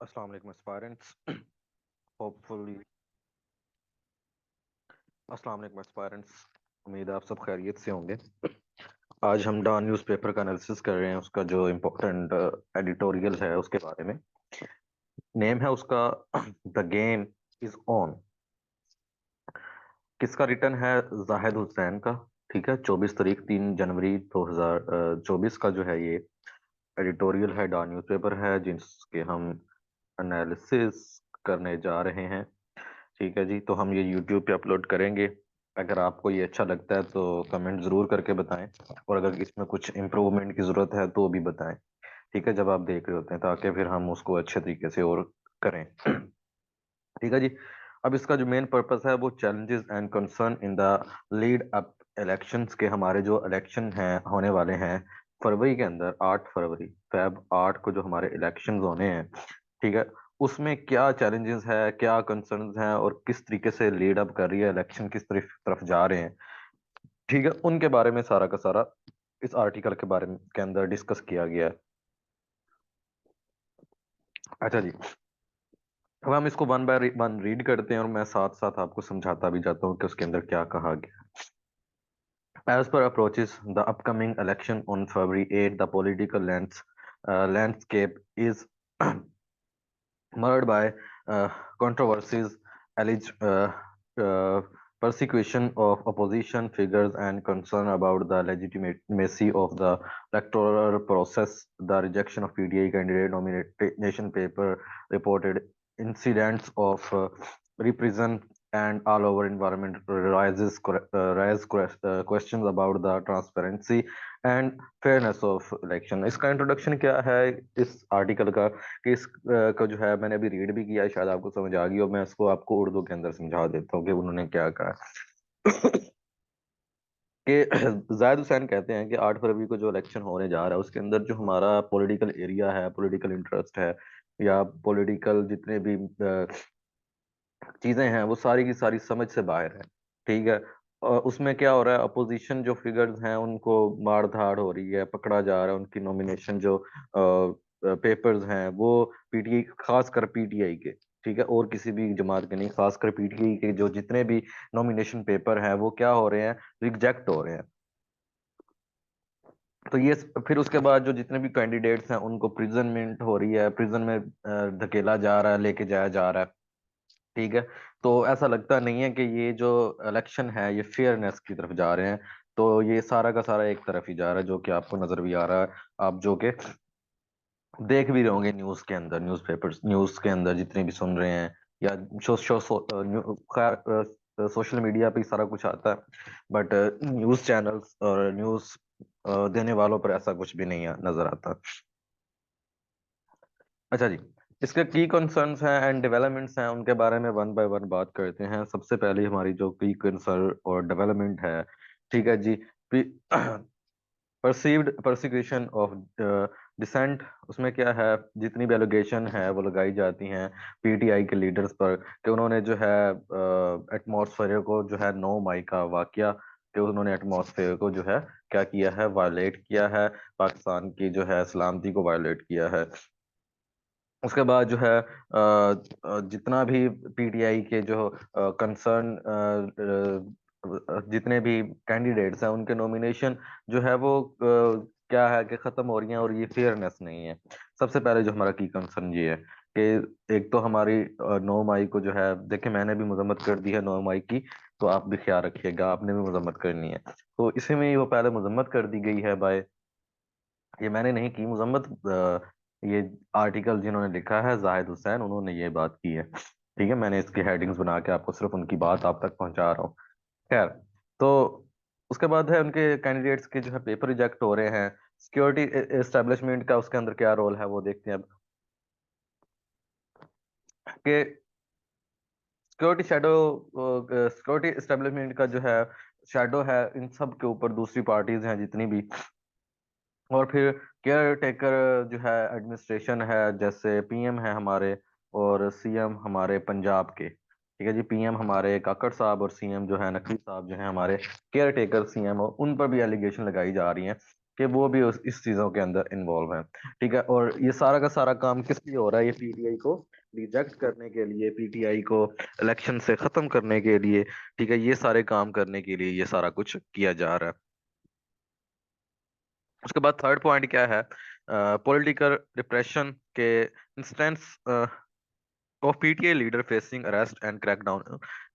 अस्सलाम वालेकुम aspirants hopefully अस्सलाम वालेकुम एस्पायरेंट्स। उम्मीद है आप सब खैरियत से होंगे। आज हम डॉन न्यूज़पेपर का एनालिसिस कर रहे हैं, उसका जो इम्पोर्टेंट एडिटोरियल है उसके बारे में। नेम है उसका द गेम इज ऑन। किसका रिटर्न है? जाहिद हुसैन का। ठीक है, 24 तारीख 3 जनवरी 2024 का जो है ये एडिटोरियल है, डॉन न्यूज़पेपर है, जिसके हम एनालिसिस करने जा रहे हैं। ठीक है जी, तो हम ये यूट्यूब पे अपलोड करेंगे। अगर आपको ये अच्छा लगता है तो कमेंट ज़रूर करके बताएं, और अगर इसमें कुछ इम्प्रूवमेंट की ज़रूरत है तो भी बताएं। ठीक है, जब आप देख रहे होते हैं, ताकि फिर हम उसको अच्छे तरीके से और करें। ठीक है जी। अब इसका जो मेन पर्पस है वो challenges and concern in the lead up elections के। हमारे जो इलेक्शन हैं होने वाले हैं फरवरी के अंदर, 8 फरवरी फेब 8 को जो हमारे इलेक्शंस होने हैं। ठीक है, उसमें क्या चैलेंजेस है, क्या कंसर्न्स हैं, और किस तरीके से लीड अप कर रही है इलेक्शन, किस तरफ तरफ जा रहे हैं। ठीक है, उनके बारे में सारा का सारा इस आर्टिकल के बारे में के अंदर डिस्कस किया गया है। अच्छा जी, अब हम इसको वन बाय वन रीड करते हैं, और मैं साथ साथ आपको समझाता भी जाता हूँ कि उसके अंदर क्या कहा गया। As per approaches the upcoming election on February 8, the political landscape is marred by controversies, alleged uh, persecution of opposition figures, and concern about the legitimacy of the electoral process. The rejection of PDI candidate nomination paper reported incidents of repression and all over environment raise questions about the transparency and fairness of election। इसका introduction क्या है इस article का, कि इस को जो है मैंने अभी रीड भी किया है, शायद आपको समझ आ गई हो। मैं इसको आपको उर्दू के अंदर समझा देता हूँ कि उन्होंने क्या कहा। कि जाहिद हुसैन कहते हैं कि 8 फरवरी को जो इलेक्शन होने जा रहा है उसके अंदर जो हमारा पॉलिटिकल एरिया है, पॉलिटिकल इंटरेस्ट है, या पॉलिटिकल जितने भी चीजें हैं, वो सारी की सारी समझ से बाहर है। ठीक है, और उसमें क्या हो रहा है, अपोजिशन जो फिगर्स हैं उनको मार धाड़ हो रही है, पकड़ा जा रहा है। उनकी नॉमिनेशन जो पेपर्स हैं वो पीटीआई, खासकर पीटीआई के, ठीक है, और किसी भी जमात के नहीं, खासकर पीटीआई के जो जितने भी नॉमिनेशन पेपर हैं वो क्या हो रहे हैं, रिजेक्ट हो रहे हैं। तो ये फिर उसके बाद जो जितने भी कैंडिडेट्स हैं उनको प्रिजनमेंट हो रही है, प्रिजन में धकेला जा रहा है, लेके जाया जा रहा है। ठीक है, तो ऐसा लगता नहीं है कि ये जो इलेक्शन है ये फेयरनेस की तरफ जा रहे हैं। तो ये सारा का सारा एक तरफ ही जा रहा है, जो कि आपको नजर भी आ रहा है। आप जो कि देख भी रहे होंगे न्यूज के अंदर, न्यूज़पेपर्स, न्यूज के अंदर जितने भी सुन रहे हैं, या खैर सोशल मीडिया पे ही सारा कुछ आता है। बट न्यूज चैनल्स और न्यूज देने वालों पर ऐसा कुछ भी नहीं नजर आता। अच्छा जी, इसके की कंसर्न्स हैं एंड डेवलपमेंट्स हैं, उनके बारे में वन बाय वन बात करते हैं। सबसे पहले हमारी जो की कंसर्न और डेवलपमेंट है, ठीक है जी, परसीव्ड परसिक्यूशन ऑफ डिसेंट। उसमें क्या है, जितनी भी एलिगेशन है वो लगाई जाती हैं पीटीआई के लीडर्स पर, कि उन्होंने जो है एटमॉस्फेयर को जो है 9 मई का वाकया, कि उन्होंने एटमॉस्फेयर को जो है क्या किया है, वायलेट किया है, पाकिस्तान की जो है सलामती को वायलेट किया है। उसके बाद जो है जितना भी पीटीआई के जो कंसर्न जितने भी कैंडिडेट्स हैं उनके नॉमिनेशन जो है वो क्या है कि खत्म हो रही हैं, और ये फेयरनेस नहीं है। सबसे पहले जो हमारा की कंसर्न ये है कि एक तो हमारी 9 मई को जो है, देखिए मैंने भी मजम्मत कर दी है 9 मई की, तो आप भी ख्याल रखिएगा, आपने भी मजम्मत करनी है। तो इसी में ही वो पहले मजम्मत कर दी गई है बाय, ये मैंने नहीं की मजम्मत, ये आर्टिकल जिन्होंने लिखा है जाहिद हुसैन, उन्होंने ये बात की है। ठीक है, मैंने इसकी हेडिंग्स बना के आपको सिर्फ उनकी बात आप तक पहुंचा रहा हूँ। खैर, तो उसके बाद है उनके कैंडिडेट्स के जो है पेपर रिजेक्ट हो रहे हैं। सिक्योरिटी एस्टेब्लिशमेंट का उसके अंदर क्या रोल है वो देखते हैं अब, कि सिक्योरिटी शेडो, सिक्योरिटी एस्टेब्लिशमेंट का जो है शेडो है इन सब के ऊपर दूसरी पार्टीज हैं जितनी भी। और फिर केयर टेकर जो है एडमिनिस्ट्रेशन है, जैसे पीएम है हमारे, और सीएम हमारे पंजाब के। ठीक है जी, पीएम हमारे काकड़ साहब और सीएम जो है नकवी साहब जो है हमारे केयर टेकर सीएम, और उन पर भी एलिगेशन लगाई जा रही हैं कि वो भी इस चीजों के अंदर इन्वॉल्व है। ठीक है, और ये सारा का सारा काम किस लिए हो रहा है? ये पीटीआई को रिजेक्ट करने के लिए, पीटीआई को इलेक्शन से खत्म करने के लिए। ठीक है, ये सारे काम करने के लिए ये सारा कुछ किया जा रहा है। उसके बाद थर्ड पॉइंट क्या है? पॉलिटिकल रिप्रेशन के instance of PTA leader facing arrest and crackdown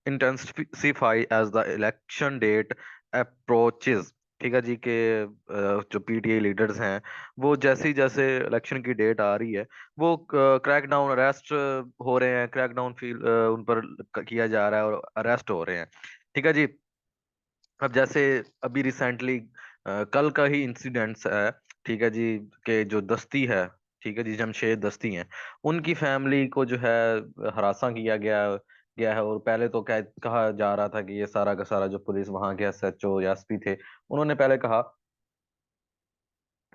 intensify as the election date approaches। ठीक है जी, के जो पीटीआई लीडर्स हैं वो जैसे ही जैसे इलेक्शन की डेट आ रही है वो क्रैकडाउन, अरेस्ट हो रहे हैं, क्रैकडाउन फील उन पर किया जा रहा है और अरेस्ट हो रहे हैं। ठीक है जी। अब जैसे अभी रिसेंटली कल का ही इंसिडेंट्स है, ठीक है जी, के जो दस्ती है, ठीक है जी, जमशेद दस्ती हैं, उनकी फैमिली को जो है हरासा किया गया गया है। और पहले तो कहा जा रहा था कि ये सारा का सारा जो पुलिस वहां के एसएचओ या एसपी थे, उन्होंने पहले कहा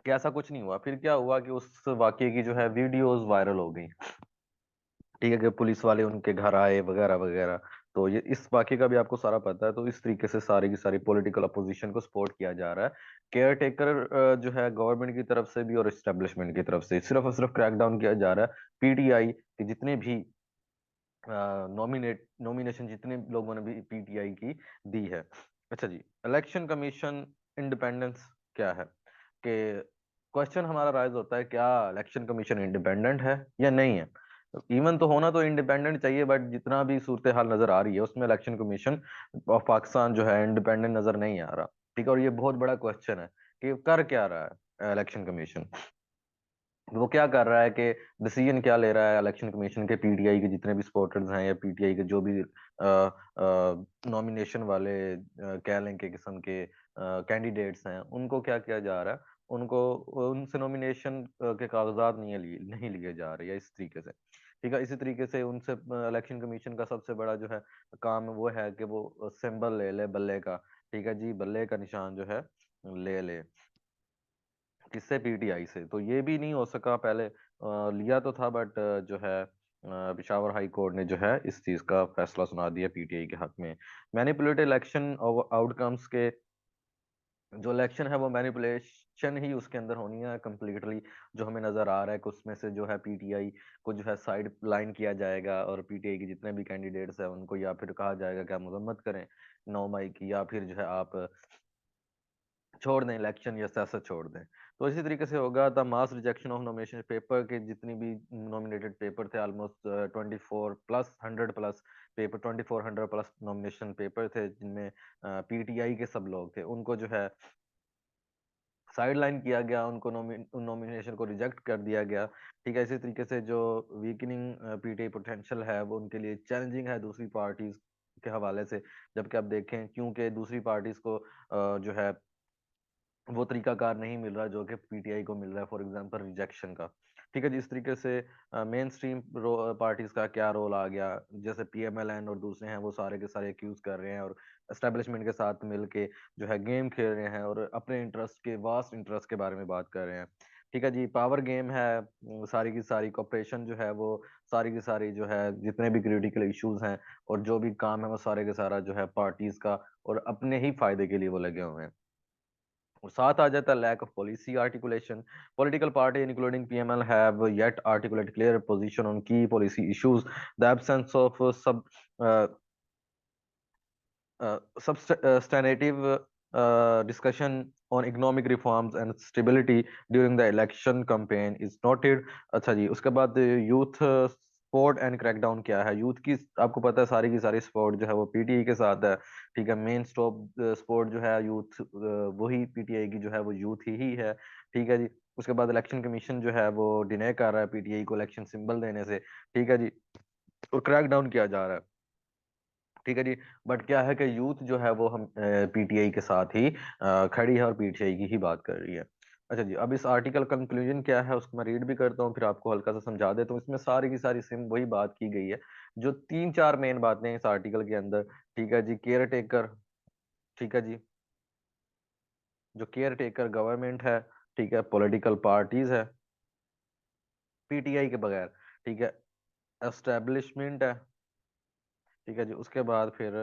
कि ऐसा कुछ नहीं हुआ। फिर क्या हुआ कि उस वाकये की जो है वीडियोस वायरल हो गई। ठीक है, कि पुलिस वाले उनके घर आए वगैरह वगैरह। तो ये इस वाकये का भी आपको सारा पता है। तो इस तरीके से सारी की सारी पॉलिटिकल अपोजिशन को सपोर्ट किया जा रहा है। केयर टेकर जो है गवर्नमेंट की तरफ से भी और एस्टेब्लिशमेंट की तरफ से सिर्फ और सिर्फ क्रैकडाउन किया जा रहा है पीटीआई के जितने भी नॉमिनेशन जितने लोगों ने भी पीटीआई की दी है। अच्छा जी, इलेक्शन कमीशन इंडिपेंडेंस क्या है? कि क्वेश्चन हमारा राइज होता है, क्या इलेक्शन कमीशन इंडिपेंडेंट है या नहीं है? इवन तो होना तो इंडिपेंडेंट चाहिए, बट जितना भी सूरत हाल नजर आ रही है उसमें इलेक्शन कमीशन ऑफ पाकिस्तान जो है इंडिपेंडेंट नजर नहीं आ रहा। ठीक है, और ये बहुत बड़ा क्वेश्चन है कि कर क्या रहा है इलेक्शन कमीशन। वो क्या कर रहा है कि डिसीजन क्या ले रहा है इलेक्शन कमीशन के? पीटीआई के जितने भी सपोर्टर्स हैं या पीटीआई के जो भी नॉमिनेशन वाले कह लें के किस्म के कैंडिडेट्स हैं, उनको क्या किया जा रहा है? उनको उनसे नॉमिनेशन के कागजात नहीं लिए जा रहे हैं इस तरीके से। ठीक है, इसी तरीके से उनसे इलेक्शन कमीशन का सबसे बड़ा जो है काम वो है कि वो सिंबल ले ले बल्ले का। ठीक है जी, बल्ले का निशान जो है ले ले किससे? पीटीआई से। तो ये भी नहीं हो सका पहले, लिया तो था बट जो है पिशावर हाई कोर्ट ने जो है इस चीज का फैसला सुना दिया पीटीआई के हक में। मैनिपुलेटेड इलेक्शन आउटकम्स के जो इलेक्शन है वो मैनिपुलेशन ही उसके अंदर होनी है कंप्लीटली। जो हमें नजर आ रहा है कि उसमें से जो है पीटीआई को जो है साइड लाइन किया जाएगा और पीटीआई के जितने भी कैंडिडेट्स हैं उनको या फिर कहा जाएगा कि आप मजम्मत करें 9 मई की, या फिर जो है आप छोड़ दें इलेक्शन या सियासत छोड़ दें। तो इसी तरीके से होगा the mass rejection of nomination paper के जितनी भी नॉमिनेटेड पेपर थे, ऑलमोस्ट 24+100+ पेपर, 2400+ नॉमिनेशन पेपर थे जिनमें पीटीआई के सब लोग थे, उनको जो है साइडलाइन किया गया, उनको उन नॉमिनेशन को रिजेक्ट कर दिया गया। ठीक है, इसी तरीके से जो वीकनिंग पीटीआई पोटेंशियल है वो उनके लिए चैलेंजिंग है दूसरी पार्टीज के हवाले से। जबकि आप देखें, क्योंकि दूसरी पार्टीज को जो है वो तरीकाकार नहीं मिल रहा जो कि पीटीआई को मिल रहा है, फॉर एग्जांपल रिजेक्शन का। ठीक है जी, इस तरीके से मेन स्ट्रीम पार्टीज का क्या रोल आ गया? जैसे पीएमएलएन और दूसरे हैं वो सारे के सारे एक्यूज कर रहे हैं और एस्टेब्लिशमेंट के साथ मिलके जो है गेम खेल रहे हैं और अपने इंटरेस्ट के, वास्ट इंटरेस्ट के बारे में बात कर रहे हैं। ठीक है जी, पावर गेम है। सारी की सारी कॉपरेशन जो है वो सारी की सारी जो है जितने भी क्रिटिकल इश्यूज हैं और जो भी काम है वो सारे के सारा जो है पार्टीज का और अपने ही फायदे के लिए वो लगे हुए हैं। और साथ आ जाता है lack of policy articulation. Political party including PML have yet articulate clear position on key policy issues. The absence of sub substantive discussion on economic reforms and stability during the election campaign is noted। अच्छा जी, उसके बाद youth support and crackdown क्या है? Youth की आपको पता है सारी की सारी सपोर्ट जो है वो पीटीआई के साथ है। ठीक है, मेन स्टॉप सपोर्ट जो है यूथ वही पीटीआई की जो है वो यूथ ही है। ठीक है जी, उसके बाद इलेक्शन कमीशन जो है वो डिने कर रहा है पीटीआई को इलेक्शन सिंबल देने से। ठीक है जी, और क्रैकडाउन किया जा रहा है। ठीक है जी, बट क्या है कि यूथ जो है वो हम पीटीआई के साथ ही खड़ी है और पीटीआई की ही बात कर रही है। अच्छा जी, अब इस आर्टिकल कंक्लूजन क्या है उसको मैं रीड भी करता हूँ फिर आपको हल्का सा समझा देता हूँ। इसमें सारी की सारी सिम वही बात की गई है जो तीन चार मेन बातें हैं इस आर्टिकल के अंदर। ठीक है जी, केयर टेकर। ठीक है जी, जो केयर टेकर गवर्नमेंट है, ठीक है, पॉलिटिकल पार्टीज है पीटीआई के बगैर। ठीक है, एस्टेब्लिशमेंट है। ठीक है जी, उसके बाद फिर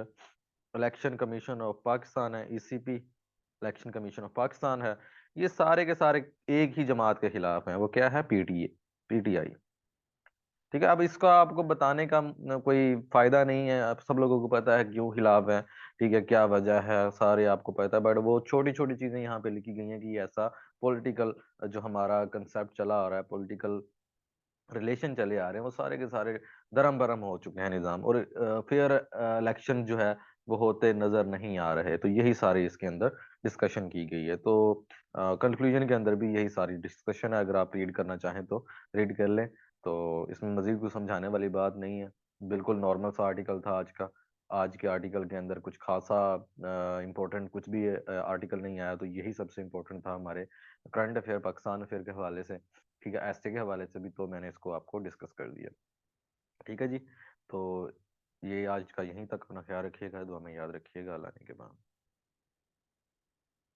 इलेक्शन कमीशन ऑफ पाकिस्तान है, ECP election commission of Pakistan है। ये सारे के सारे एक ही जमात के खिलाफ हैं। वो क्या है? पीटीआई। ठीक है, अब इसका आपको बताने का कोई फायदा नहीं है। अब सब लोगों को पता है क्यों खिलाफ है, ठीक है, क्या वजह है, सारे आपको पता है। बट वो छोटी छोटी चीजें यहाँ पे लिखी गई हैं कि ऐसा पॉलिटिकल जो हमारा कंसेप्ट चला आ रहा है, पॉलिटिकल रिलेशन चले आ रहे हैं, वो सारे के सारे दरम बरम हो चुके हैं निज़ाम। और फिर इलेक्शन जो है वो होते नजर नहीं आ रहे। तो यही सारी इसके अंदर डिस्कशन की गई है। तो कंक्लूजन के अंदर भी यही सारी डिस्कशन है। अगर आप रीड करना चाहें तो रीड कर लें। तो इसमें मजीद कुछ समझाने वाली बात नहीं है। बिल्कुल नॉर्मल सा आर्टिकल था आज का। आज के आर्टिकल के अंदर कुछ खासा इम्पोर्टेंट कुछ भी आर्टिकल नहीं आया। तो यही सबसे इम्पोर्टेंट था हमारे करंट अफेयर, पाकिस्तान अफेयर के हवाले से। ठीक है, ऐसे के हवाले से भी तो मैंने इसको आपको डिस्कस कर दिया। ठीक है जी। तो ये आज का यहीं तक। अपना ख्याल रखिएगा, दुआ में याद रखिएगा। अल्लाह ने के बाद।